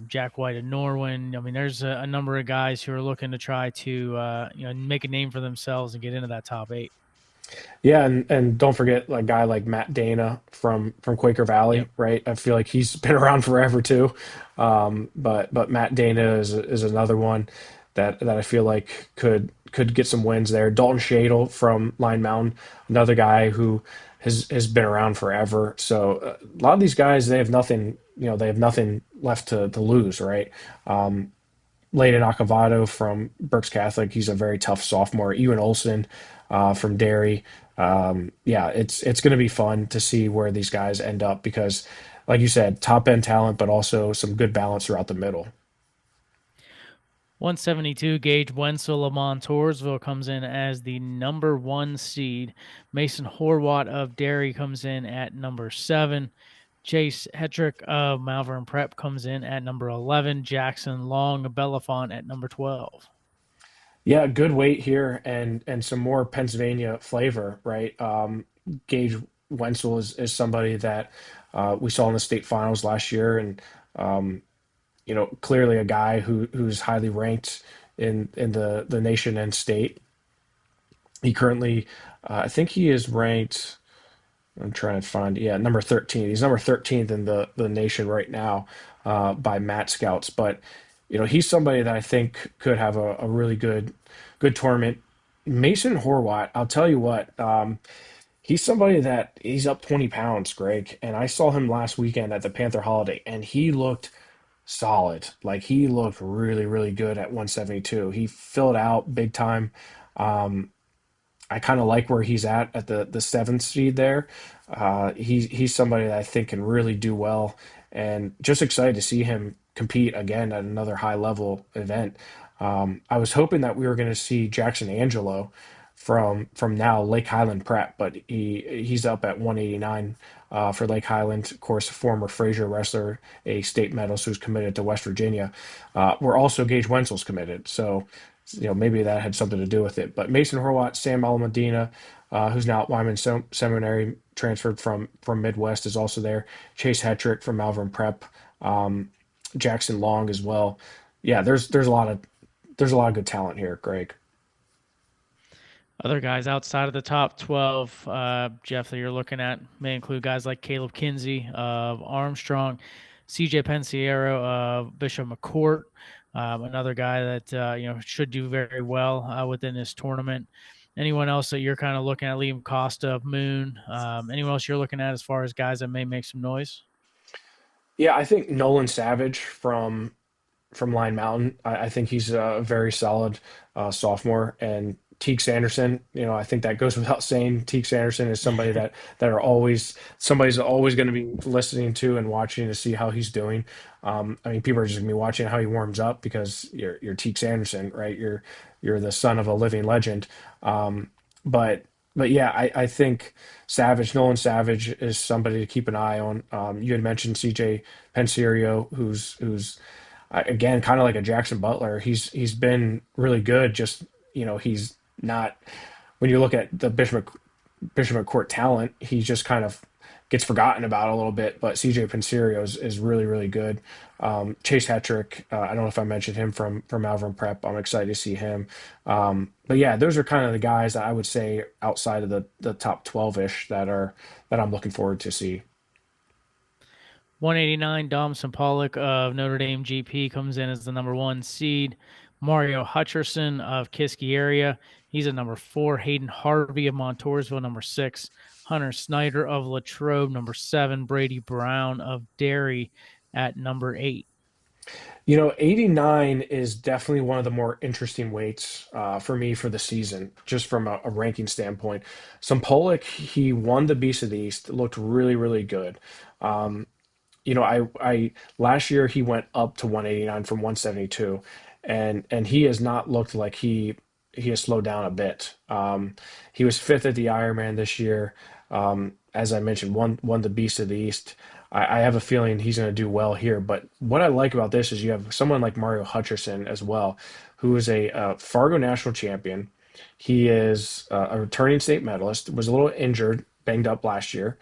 Jack White of Norwin. I mean, there's a number of guys who are looking to try to make a name for themselves and get into that top 8. Yeah, and don't forget a guy like Matt Dana from Quaker Yep. Valley, right? I feel like he's been around forever too. But Matt Dana is another one that I feel like could get some wins there. Dalton Shadle from Line Mountain, another guy who has been around forever. So a lot of these guys, they have nothing, they have nothing left to lose, right? Layden Acavado from Berks Catholic. He's a very tough sophomore. Ewan Olson from Derry. Yeah, it's going to be fun to see where these guys end up because, like you said, top end talent, but also some good balance throughout the middle. 172 Gage Wenzel of Montoursville comes in as the number 1 seed. Mason Horwat of Derry comes in at number 7. Chase Hetrick of Malvern Prep comes in at number 11. Jackson Long of Bellefonte at number 12. Yeah, good weight here and some more Pennsylvania flavor, right? Gage Wenzel is somebody that we saw in the state finals last year, and um, clearly a guy who's highly ranked in the nation and state. He currently, I think he is ranked. I'm trying to find, yeah, number 13. He's number 13th in the nation right now by Matt Scouts. But, he's somebody that I think could have a really good tournament. Mason Horwat, I'll tell you what, he's somebody that he's up 20 pounds, Greg. And I saw him last weekend at the Panther Holiday, and he looked solid. Like he looked really, really good at 172. He filled out big time. Um, I kind of like where he's at the seventh seed there. He's somebody that I think can really do well, and just excited to see him compete again at another high level event. I was hoping that we were going to see Jackson Angelo from now Lake Highland Prep, but he's up at 189 for Lake Highland. Of course, former Fraser wrestler, a state medalist who's committed to West Virginia. We're also Gage Wenzel's committed, so maybe that had something to do with it. But Mason Horwat, Sam Alamadina, who's now at Wyman Seminary, transferred from Midwest, is also there. Chase Hetrick from Malvern Prep, um, Jackson Long as well. Yeah, there's a lot of good talent here, Greg. Other guys outside of the top 12, Jeff, that you're looking at may include guys like Caleb Kinsey of Armstrong, CJ Pensiero of Bishop McCourt, another guy that should do very well within this tournament. Anyone else that you're kind of looking at? Liam Costa of Moon. Anyone else you're looking at as far as guys that may make some noise? Yeah, I think Nolan Savage from Line Mountain. I think he's a very solid sophomore. And Teague Sanderson, I think that goes without saying. Teague Sanderson is somebody somebody's always going to be listening to and watching to see how he's doing. I mean, people are just going to be watching how he warms up because you're Teague Sanderson, right? You're the son of a living legend. Um, but but yeah, I think Nolan Savage is somebody to keep an eye on. You had mentioned CJ Pensiero, who's again, kind of like a Jackson Butler. He's been really good. Just he's not when you look at the Bishop McCourt talent, he just kind of gets forgotten about a little bit. But CJ Pensiero is really really good. Chase Hetrick, I don't know if I mentioned him from Malvern Prep. I'm excited to see him. But yeah, those are kind of the guys that I would say outside of the top 12 ish that I'm looking forward to see. 189, Domson Pollock of Notre Dame GP comes in as the number 1 seed. Mario Hutcherson of Kiski area, he's at number 4. Hayden Harvey of Montoursville, number 6. Hunter Snyder of Latrobe, number 7. Brady Brown of Derry at number 8. 89 is definitely one of the more interesting weights for me for the season, just from a ranking standpoint. Some Pollock, he won the Beast of the East, looked really, really good. Um, I last year he went up to 189 from 172, and he has not looked like he has slowed down a bit. He was fifth at the Ironman this year. As I mentioned, won the Beast of the East. I have a feeling he's going to do well here. But what I like about this is you have someone like Mario Hutcherson as well, who is a Fargo national champion. He is a returning state medalist. Was a little injured, banged up last year.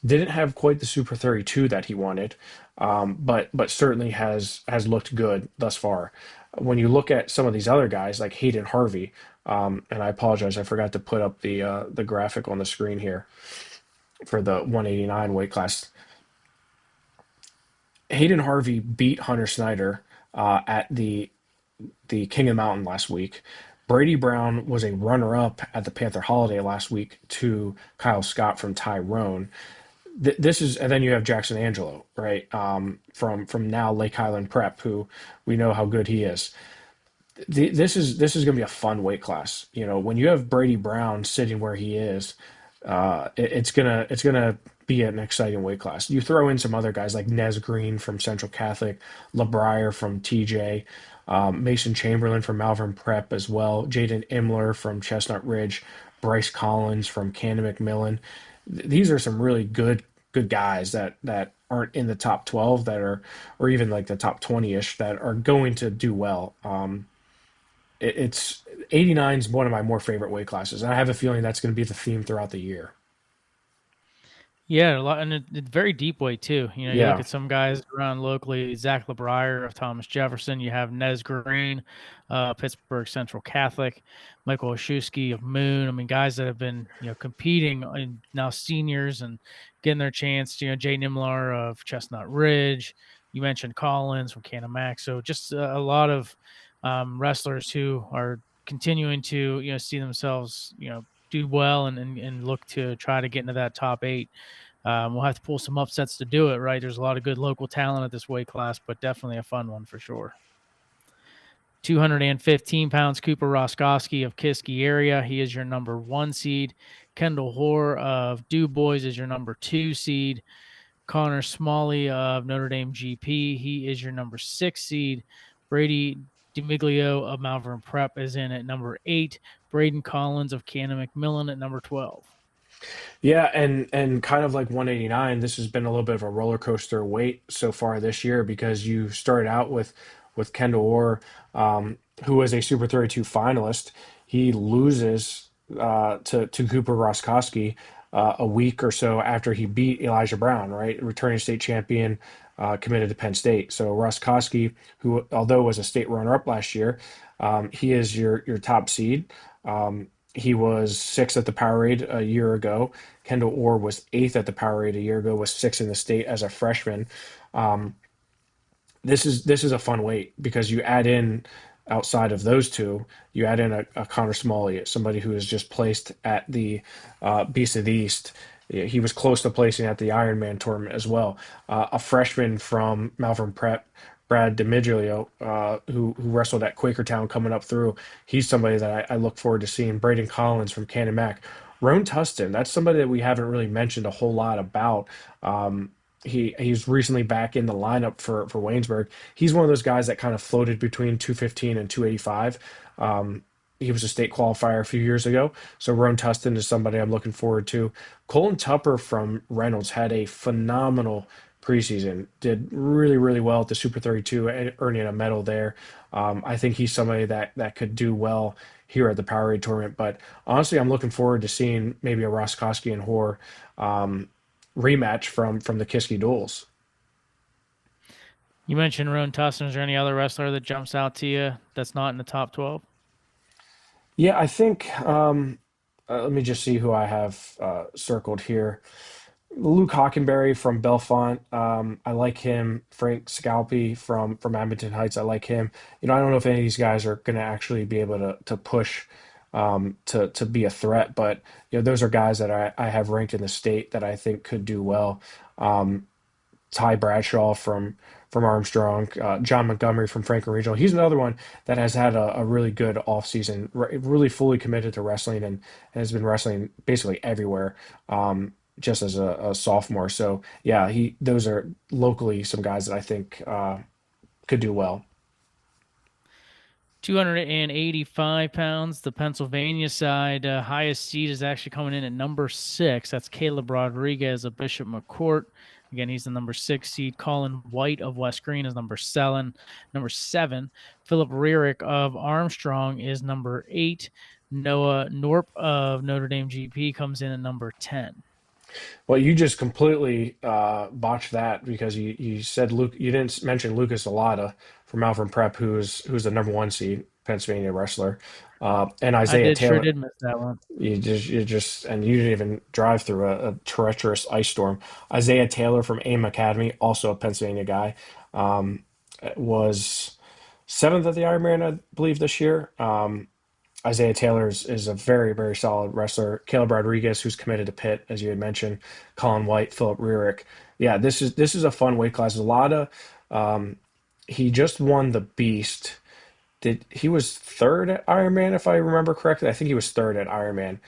Didn't have quite the Super 32 that he wanted, but certainly has looked good thus far. When you look at some of these other guys like Hayden Harvey, and I apologize, I forgot to put up the graphic on the screen here for the 189 weight class. Hayden Harvey beat Hunter Snyder at the King of the Mountain last week. Brady Brown was a runner-up at the Panther Holiday last week to Kyle Scott from Tyrone. This is, and then you have Jackson Angelo, right? From now Lake Highland Prep, who we know how good he is. This is going to be a fun weight class. You know, when you have Brady Brown sitting where he is, it's gonna be an exciting weight class. You throw in some other guys like Nez Green from Central Catholic, LeBrier from TJ, Mason Chamberlain from Malvern Prep as well, Jaden Imler from Chestnut Ridge, Bryce Collins from Cannon McMillan. These are some really good guys that aren't in the top 12 that are, or even like the top 20-ish, that are going to do well. It's 89 is one of my more favorite weight classes, and I have a feeling that's going to be the theme throughout the year. Yeah, a lot, and it's very deep weight too. You know, you look Yeah, at some guys around locally, Zach LeBrier of Thomas Jefferson. You have Nez Green, Pittsburgh Central Catholic, Michael Oshusky of Moon. I mean, guys that have been competing and now seniors and getting their chance. You know, Jay Nimlar of Chestnut Ridge. You mentioned Collins from Canamac. So just a lot of wrestlers who are continuing to see themselves do well and look to try to get into that top eight. We'll have to pull some upsets to do it, right? There's a lot of good local talent at this weight class, but definitely a fun one for sure. 215 pounds, Cooper Roskowski of Kiski area. He is your number 1 seed. Kendall Hoare of Du Bois is your number 2 seed. Connor Smalley of Notre Dame GP, he is your number 6 seed. Brady DiMiglio of Malvern Prep is in at number 8. Braden Collins of Cannon McMillan at number 12. yeah, and kind of like 189, this has been a little bit of a roller coaster weight so far this year because you started out with Kendall Orr, who was a Super 32 finalist. He loses to Cooper Roskowski a week or so after he beat Elijah Brown, right? Returning state champion, committed to Penn State. So Roskowski, who although was a state runner-up last year, he is your top seed. He was sixth at the POWERade a year ago. Kendall Orr was eighth at the POWERade a year ago, was sixth in the state as a freshman. Um, this is a fun weight because you add in outside of those two, you add in a Connor Smalley, somebody who is just placed at the Beast of the East. Yeah, he was close to placing at the Ironman tournament as well. A freshman from Malvern Prep, Brad DiMiglio, who wrestled at Quakertown coming up through. He's somebody that I look forward to seeing. Braden Collins from Canamac. Roan Tustin, that's somebody that we haven't really mentioned a whole lot about. He's recently back in the lineup for Waynesburg. He's one of those guys that kind of floated between 215 and 285. He was a state qualifier a few years ago. So Roan Tustin is somebody I'm looking forward to. Colin Tupper from Reynolds had a phenomenal preseason. Did really, really well at the Super 32, earning a medal there. I think he's somebody that could do well here at the Powerade tournament. But honestly, I'm looking forward to seeing maybe a Roskowski and Hoare rematch from the Kiski duels. You mentioned Roan Tussin. Is there any other wrestler that jumps out to you that's not in the top 12? Yeah, I think. Let me just see who I have circled here. Luke Hockenberry from Belfont. I like him. Frank Scalpi from Abington Heights. I like him. I don't know if any of these guys are going to actually be able to push to be a threat, but those are guys that I have ranked in the state that I think could do well. Ty Bradshaw from Armstrong, John Montgomery from Franklin Regional. He's another one that has had a really good offseason, really fully committed to wrestling and has been wrestling basically everywhere. Just as a sophomore. So yeah, those are locally some guys that I think could do well. 285 pounds. The Pennsylvania side, highest seed is actually coming in at number 6. That's Caleb Rodriguez of Bishop McCourt. Again, he's the number 6 seed. Colin White of West Green is number 7. Number 7, Philip Rierick of Armstrong is number 8. Noah Norp of Notre Dame GP comes in at number 10. Well, you just completely botched that because you said Luke. You didn't mention Lucas Alada from Malvern Prep, who's the number 1 seed Pennsylvania wrestler, and Isaiah Sure Taylor. did miss that one. And you didn't even drive through a treacherous ice storm. Isaiah Taylor from AIM Academy, also a Pennsylvania guy, was seventh at the Ironman, I believe, this year. Isaiah Taylor is a very, very solid wrestler. Caleb Rodriguez, who's committed to Pitt, as you had mentioned. Colin White, Philip Rierick. Yeah, this is a fun weight class. A lot of he just won the Beast Did he was third at Ironman if I remember correctly? I think he was third at Ironman.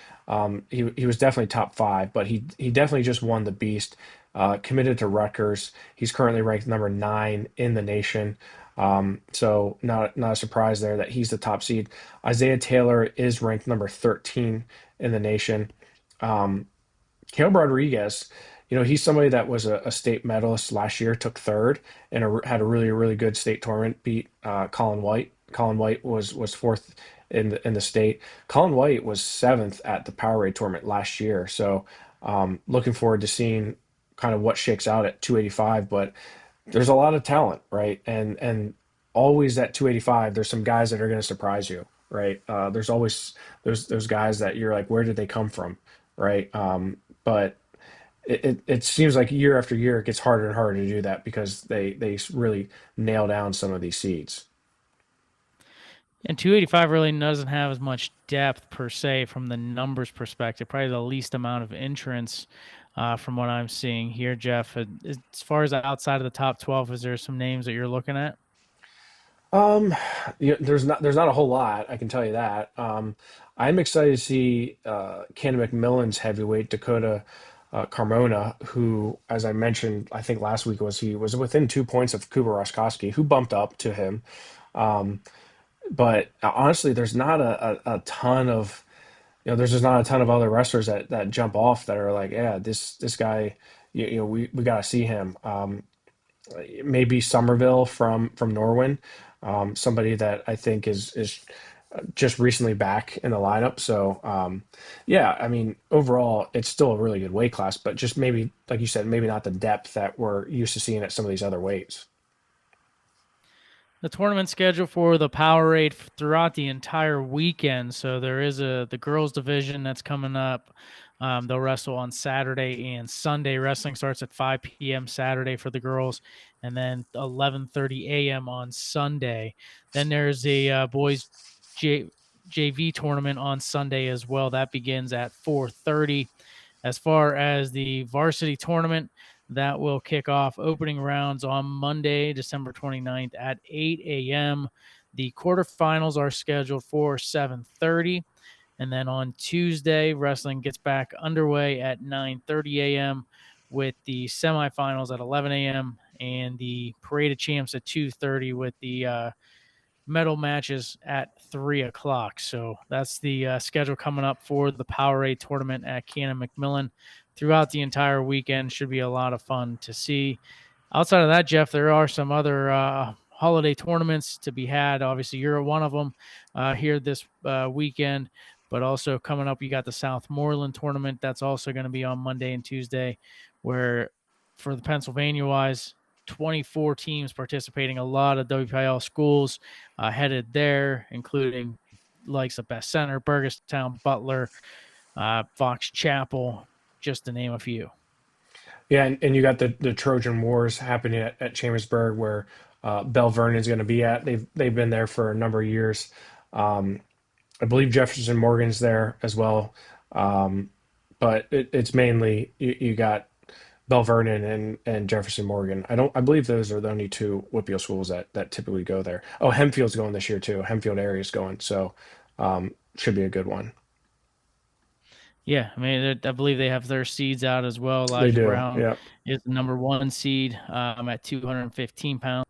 He was definitely top five, but he definitely just won the beast. Committed to Rutgers. He's currently ranked number 9 in the nation. So not a surprise there that he's the top seed. Isaiah Taylor is ranked number 13 in the nation. Caleb Rodriguez, he's somebody that was a state medalist last year, took third, and had a really good state tournament. Beat Colin White. Colin White was fourth in the state. Colin White was seventh at the POWERade tournament last year. So looking forward to seeing kind of what shakes out at 285. But there's a lot of talent, right? And always at 285, there's some guys that are going to surprise you, right? There's always those guys that you're like, where did they come from, right? But it seems like year after year it gets harder and harder to do that because they really nail down some of these seeds. And 285 really doesn't have as much depth per se from the numbers perspective. Probably the least amount of entrants from what I'm seeing here, Jeff. As far as outside of the top 12, is there some names that you're looking at? Um, there's not a whole lot, I can tell you that. I'm excited to see Cannon McMillan's heavyweight Dakota Carmona, who, as I mentioned, I think last week he was within 2 points of Kuba Roszkowski, who bumped up to him. Um, but honestly, there's not a ton of there's just not a ton of other wrestlers that jump off that are like, yeah, this guy, we got to see him. Maybe Somerville from Norwin, somebody that I think is just recently back in the lineup. So yeah, I mean overall it's still a really good weight class, but just maybe like you said, maybe not the depth that we're used to seeing at some of these other weights. The tournament schedule for the POWERade throughout the entire weekend. So there is the girls division that's coming up. They'll wrestle on Saturday and Sunday. Wrestling starts at 5 p.m. Saturday for the girls, and then 11:30 a.m. on Sunday. Then there's a boys JV tournament on Sunday as well. That begins at 4:30. As far as the varsity tournament, that will kick off opening rounds on Monday, December 29th at 8 a.m. The quarterfinals are scheduled for 7:30. And then on Tuesday, wrestling gets back underway at 9:30 a.m. with the semifinals at 11 a.m. and the Parade of Champs at 2:30 with the medal matches at 3 o'clock. So that's the schedule coming up for the POWERade tournament at Cannon McMillan throughout the entire weekend. Should be a lot of fun to see. Outside of that, Jeff, there are some other holiday tournaments to be had. Obviously, you're at one of them here this weekend, but also coming up, you got the Southmoreland tournament. That's also going to be on Monday and Tuesday, where for the Pennsylvania wise, 24 teams participating. A lot of WPIAL schools headed there, including likes of Best Center, Burgestown, Butler, Fox Chapel, just to name a few. Yeah, and you got the Trojan Wars happening at Chambersburg where Bell Vernon's going to be at. They've been there for a number of years. Um, I believe Jefferson Morgan's there as well. Um, but it's mainly you got Bell Vernon and Jefferson Morgan. I believe those are the only two WPIAL schools that typically go there. Oh, Hempfield's going this year too. Hempfield area is going, so should be a good one. Yeah, I mean, I believe they have their seeds out as well. They Elijah do. Brown Yeah. is the number 1 seed at 215 pounds.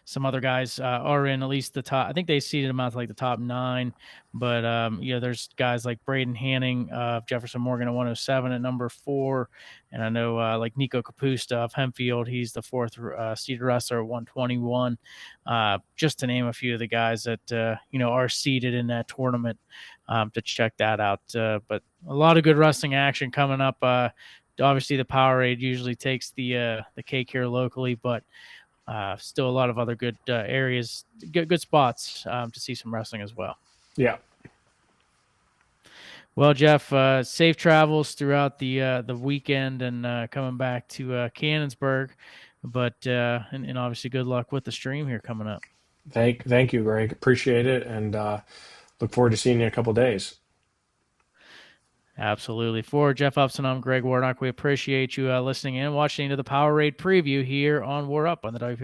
Some other guys are in at least the top. I think they seeded them out to like the top 9, but there's guys like Braden Hanning of Jefferson Morgan at 107 at number 4, and I know like Nico Capusta of Hempfield, he's the 4th seeded wrestler at 121. Just to name a few of the guys that are seeded in that tournament to check that out. But a lot of good wrestling action coming up. Obviously, the POWERade usually takes the cake here locally, but still a lot of other good areas, good spots to see some wrestling as well. Yeah. Well, Jeff, safe travels throughout the weekend and coming back to Cannonsburg, but and obviously good luck with the stream here coming up. Thank you, Greg. Appreciate it, and look forward to seeing you in a couple days. Absolutely. For Jeff Upson, I'm Greg Warnock. We appreciate you listening in and watching into the POWERade preview here on WarUp on the WPIAL